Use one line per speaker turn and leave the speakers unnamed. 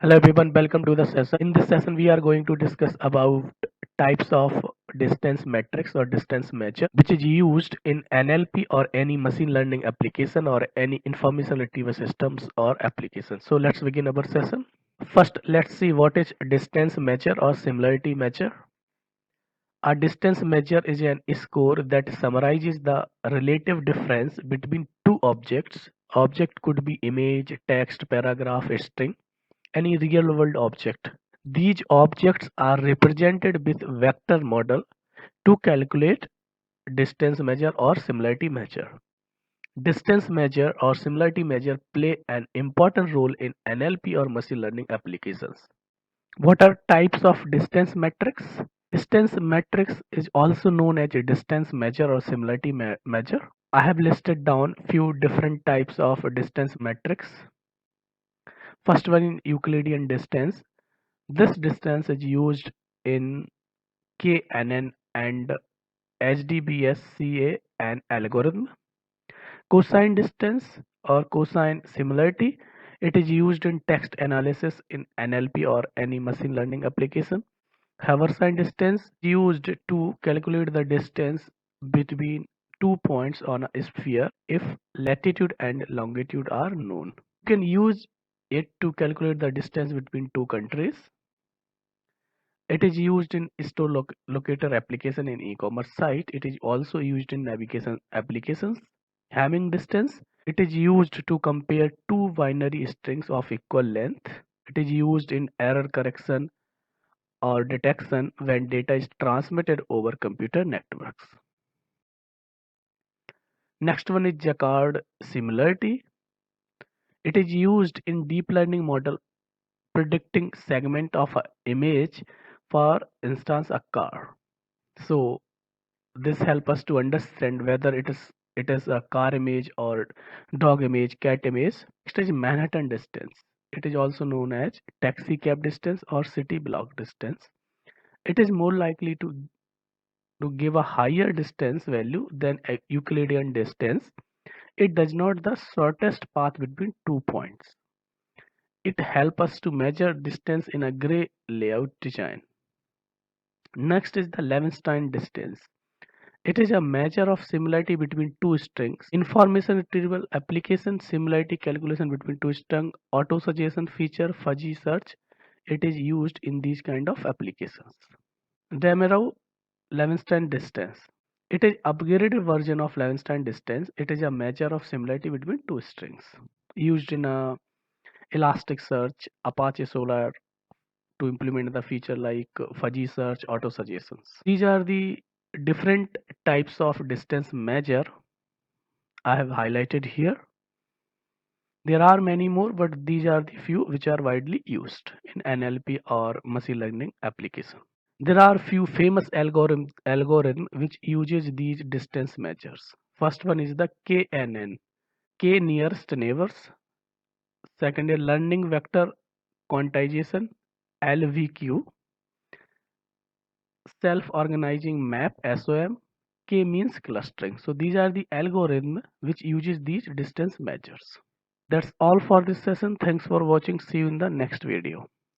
Hello everyone, welcome to the session. In this session, we are going to discuss about types of distance metrics or distance measure, which is used in NLP or any machine learning application or any information retrieval systems or applications. So let's begin our session. First, let's see what is distance measure or similarity measure. A distance measure is an score that summarizes the relative difference between two objects. Object could be image, text, paragraph, string, any real-world object. These objects are represented with vector model to calculate distance measure or similarity measure. Distance measure or similarity measure play an important role in NLP or machine learning applications. What are types of distance metrics? Distance metrics is also known as a distance measure or similarity measure. I have listed down few different types of distance metrics. First one in Euclidean distance. This distance is used in KNN and HDBSCA and algorithm. Cosine distance or cosine similarity. It is used in text analysis in NLP or any machine learning application. Haversine distance used to calculate the distance between 2 points on a sphere if latitude and longitude are known. You can use it to calculate the distance between two countries. It is used in store locator application in e-commerce site. It is also used in navigation applications. Hamming distance. It is used to compare two binary strings of equal length. It is used in error correction or detection when data is transmitted over computer networks. Next one is Jaccard similarity. It is used in deep learning model predicting segment of an image, for instance a car. So this help us to understand whether it is a car image or dog image, cat image. Next is Manhattan distance. It is also known as taxi cab distance or city block distance. It is more likely to give a higher distance value than a Euclidean distance. It does not the shortest path between 2 points. It helps us to measure distance in a gray layout design. Next is the Levenshtein distance. It is a measure of similarity between two strings. Information retrieval application, similarity calculation between two strings, auto suggestion feature, fuzzy search. It is used in these kind of applications. Damerau-Levenshtein distance. It is upgraded version of Levenshtein distance. It is a measure of similarity between two strings. Used in a Elasticsearch, Apache Solar to implement the feature like fuzzy search, auto suggestions. These are the different types of distance measure I have highlighted here. There are many more, but these are the few which are widely used in NLP or machine learning application. There are few famous algorithm which uses these distance measures. First one is the KNN, K nearest neighbors. Second is learning vector quantization, LVQ. Self-organizing map, SOM. K means clustering. So these are the algorithm which uses these distance measures. That's all for this session. Thanks for watching. See you in the next video.